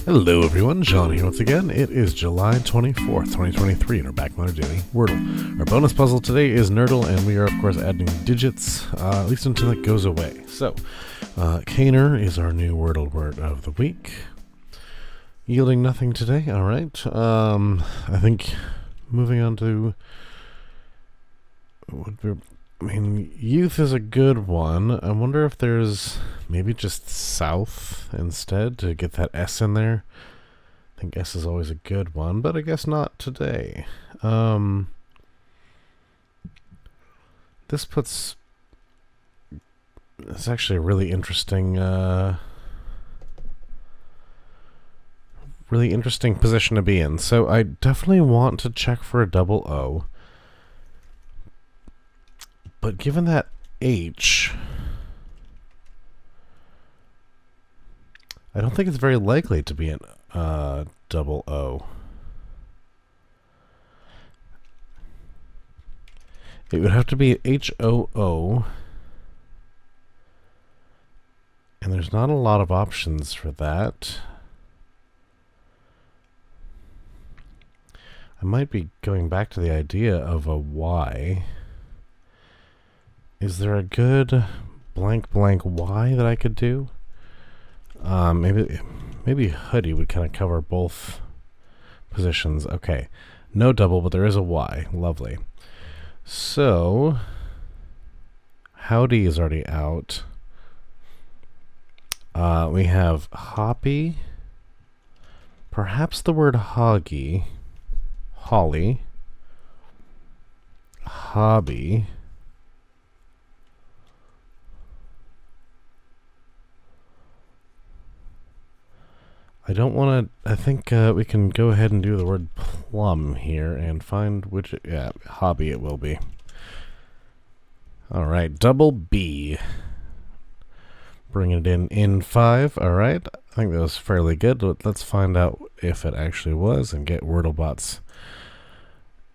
Hello everyone, John here once again. It is July 24th, 2023, and we're back when we're doing Wordle. Our bonus puzzle today is Nerdle, and we are of course adding digits, at least until it goes away. So, Caner is our new Wordle word of the week. Yielding nothing today, alright. I think moving on to... youth is a good one. I wonder if there's maybe just south instead to get that S in there. I think S is always a good one, but I guess not today. This puts... It's actually a really interesting position to be in. So I definitely want to check for a double O. But given that H, I don't think it's very likely to be an double O. It would have to be H-O-O. And there's not a lot of options for that. I might be going back to the idea of a Y. Is there a good blank Y that I could do? Maybe hoodie would kind of cover both positions. Okay, no double, but there is a Y. Lovely. So, howdy is already out. We have hoppy. Perhaps the word hoggy. Holly. Hobby. I don't want to... I think we can go ahead and do the word plum here and find which... Yeah, hobby it will be. Alright, double B. Bring it in 5. Alright, I think that was fairly good. Let's find out if it actually was and get WordleBot's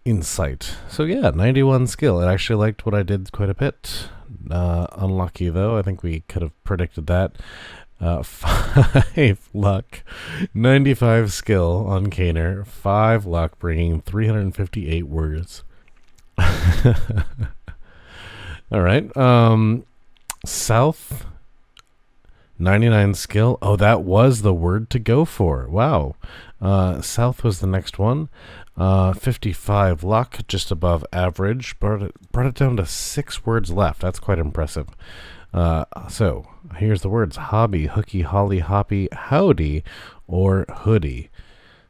insight. So yeah, 91 skill. It actually liked what I did quite a bit. Unlucky though. I think we could have predicted that. 5 luck, 95 skill on Caner, 5 luck, bringing 358 words. Alright, south, 99 skill. Oh, that was the word to go for. Wow. South was the next one. 55 luck, just above average. Brought it down to 6 words left. That's quite impressive. So, here's the words. Hobby, hooky, holly, hoppy, howdy, or hoodie.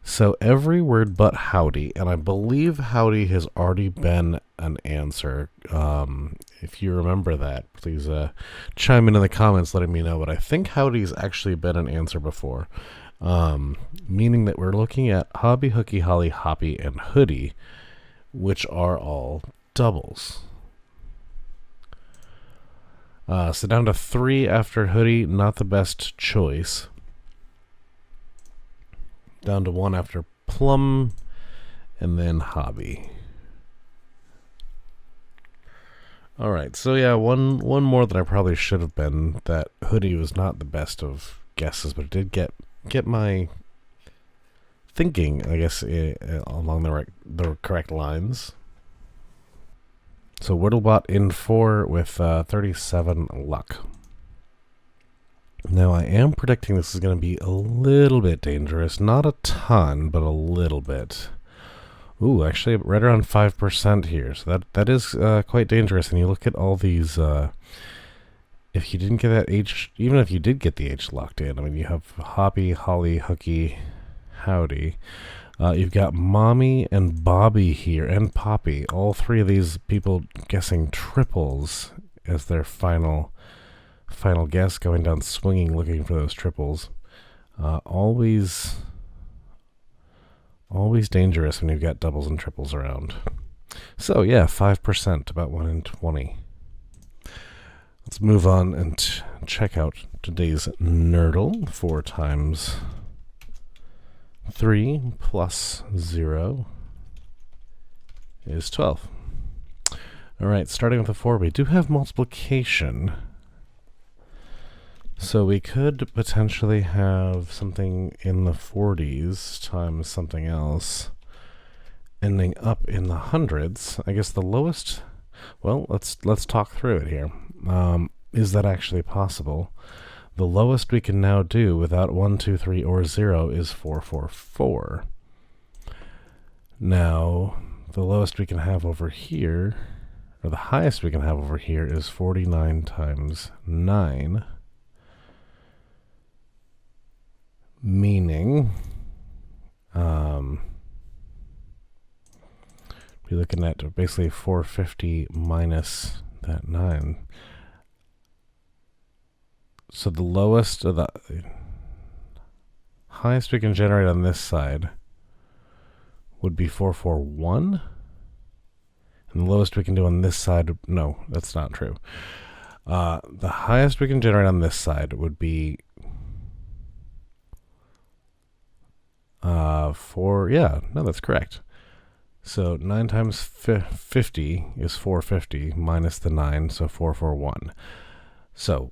So, every word but howdy, and I believe howdy has already been an answer. If you remember that, please chime in the comments letting me know. But I think howdy's actually been an answer before. Meaning that we're looking at hobby, hooky, holly, hoppy, and hoodie, which are all doubles. So down to 3 after hoodie, not the best choice. Down to 1 after plum, and then hobby. Alright, so yeah, one more that I probably should have been. That hoodie was not the best of guesses, but it did get my thinking, I guess, along the correct lines. So WordleBot in 4 with 37 luck. Now I am predicting this is going to be a little bit dangerous. Not a ton, but a little bit. Ooh, actually right around 5% here. So that is quite dangerous. And you look at all these... if you didn't get that H... Even if you did get the H locked in, I mean, you have hobby, holly, hooky, howdy... you've got Mommy and Bobby here, and Poppy. All 3 of these people guessing triples as their final guess, going down swinging, looking for those triples. Always dangerous when you've got doubles and triples around. So yeah, 5%, about 1 in 20. Let's move on and check out today's Nerdle. 4 times 3 plus 0 is 12. Alright, starting with the 4, we do have multiplication. So we could potentially have something in the 40s times something else, ending up in the hundreds. I guess the lowest. Well, let's talk through it here. Is that actually possible? The lowest we can now do without 1, 2, 3, or 0 is 444. Now, the lowest we can have over here, or the highest we can have over here, is 49 times 9. Meaning, we're looking at basically 450 minus that 9. So the lowest, or the highest we can generate on this side would be 441. And the lowest we can do on this side, no, that's not true. The highest we can generate on this side would be that's correct. So 9 times 50 is 450 minus the 9, so 441. So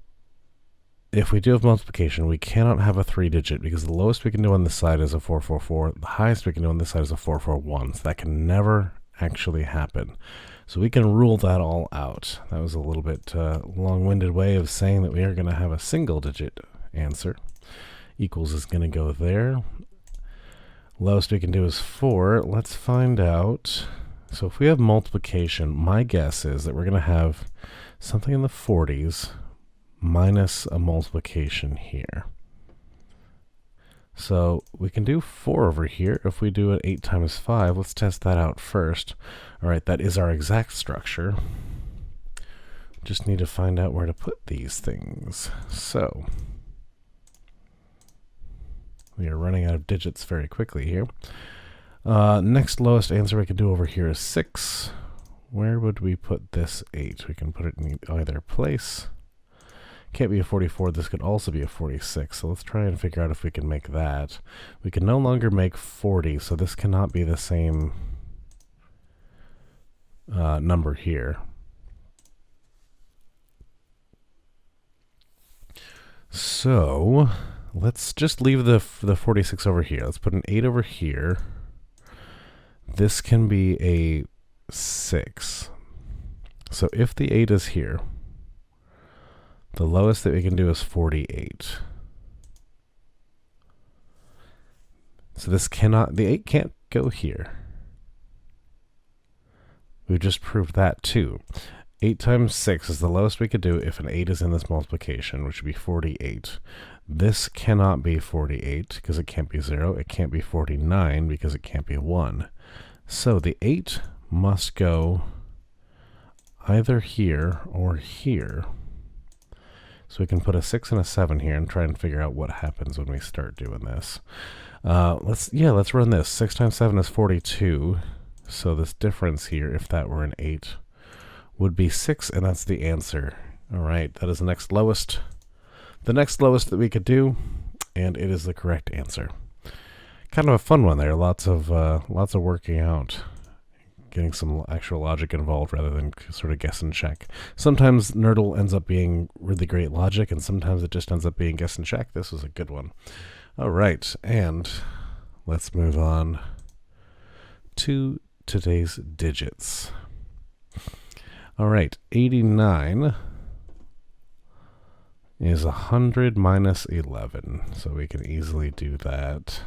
if we do have multiplication, we cannot have a 3-digit because the lowest we can do on this side is a 444. The highest we can do on this side is a 441. So that can never actually happen. So we can rule that all out. That was a little bit long-winded way of saying that we are going to have a single-digit answer. Equals is going to go there. Lowest we can do is 4. Let's find out. So if we have multiplication, my guess is that we're going to have something in the 40s minus a multiplication here. So we can do 4 over here. If we do it 8 times 5, let's test that out first. All right, that is our exact structure. Just need to find out where to put these things. So we are running out of digits very quickly here. Next lowest answer we could do over here is 6. Where would we put this 8? We can put it in either place. Can't be a 44. This could also be a 46. So let's try and figure out if we can make that. We can no longer make 40, so this cannot be the same number here. So let's just leave the 46 over here. Let's put an 8 over here. This can be a 6. So if the 8 is here, the lowest that we can do is 48. So this cannot, the 8 can't go here. We just proved that too. 8 times 6 is the lowest we could do if an 8 is in this multiplication, which would be 48. This cannot be 48 because it can't be 0. It can't be 49 because it can't be 1. So the 8 must go either here or here. So we can put a 6 and a 7 here and try and figure out what happens when we start doing this. Let's run this. 6 times 7 is 42. So this difference here, if that were an 8, would be 6, and that's the answer. All right, that is the next lowest that we could do, and it is the correct answer. Kind of a fun one there. Lots of working out, getting some actual logic involved rather than sort of guess and check. Sometimes Nerdle ends up being really great logic, and sometimes it just ends up being guess and check. This was a good one. All right, and let's move on to today's digits. All right, 89 is 100 minus 11, so we can easily do that.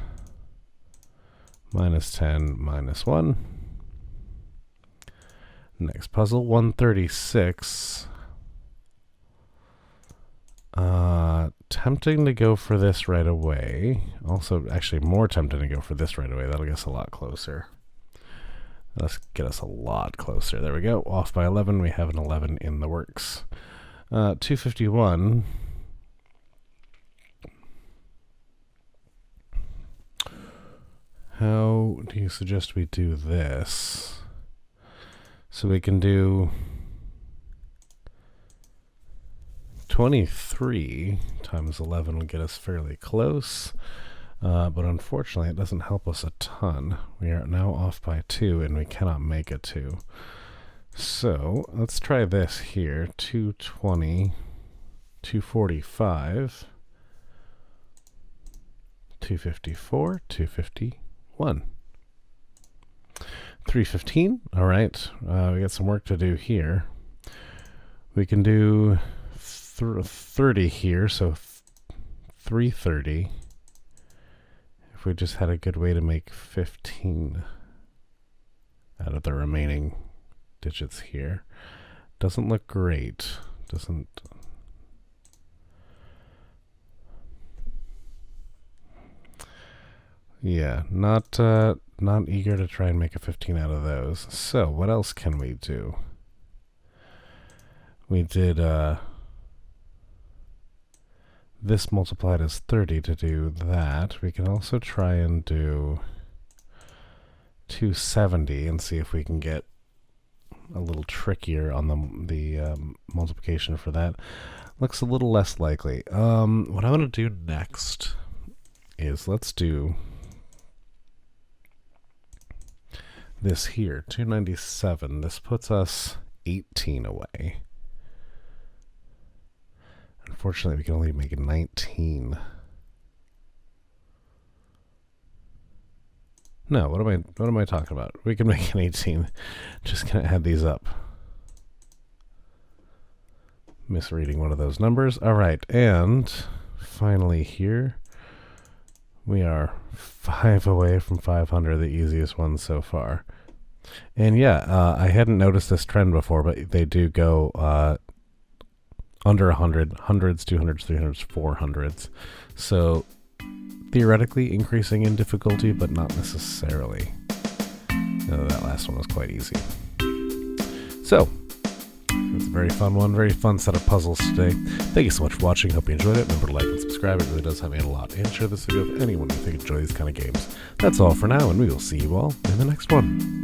Minus 10, minus 1. Next puzzle, 136. Tempting to go for this right away. Also, actually more tempting to go for this right away. That'll get us a lot closer. Let's get us a lot closer. There we go. Off by 11. We have an 11 in the works. 251. How do you suggest we do this? So we can do 23 times 11 will get us fairly close. But unfortunately, it doesn't help us a ton. We are now off by 2, and we cannot make a 2. So let's try this here. 220 245, 254, 251. 315. All right. We got some work to do here. We can do 30 here, so 330. If we just had a good way to make 15 out of the remaining digits here. Doesn't look great. Doesn't. Yeah, not eager to try and make a 15 out of those. So what else can we do? We did this multiplied as 30 to do that. We can also try and do 270 and see if we can get a little trickier on the multiplication for that. Looks a little less likely. What I want to do next is let's do this here, 297. This puts us 18 away. Unfortunately, we can only make it 19. No, what am I talking about? We can make an 18. Just gonna add these up. Misreading one of those numbers. All right, and finally here, we are 5 away from 500, the easiest one so far. And yeah, I hadn't noticed this trend before, but they do go under 100, hundreds, 200s, 300s, 400s. So theoretically increasing in difficulty, but not necessarily. That last one was quite easy. So, it's a very fun one, very fun set of puzzles today. Thank you so much for watching. Hope you enjoyed it. Remember to like and subscribe. It really does help me out a lot. And share this video with anyone you think enjoys these kind of games. That's all for now, and we will see you all in the next one.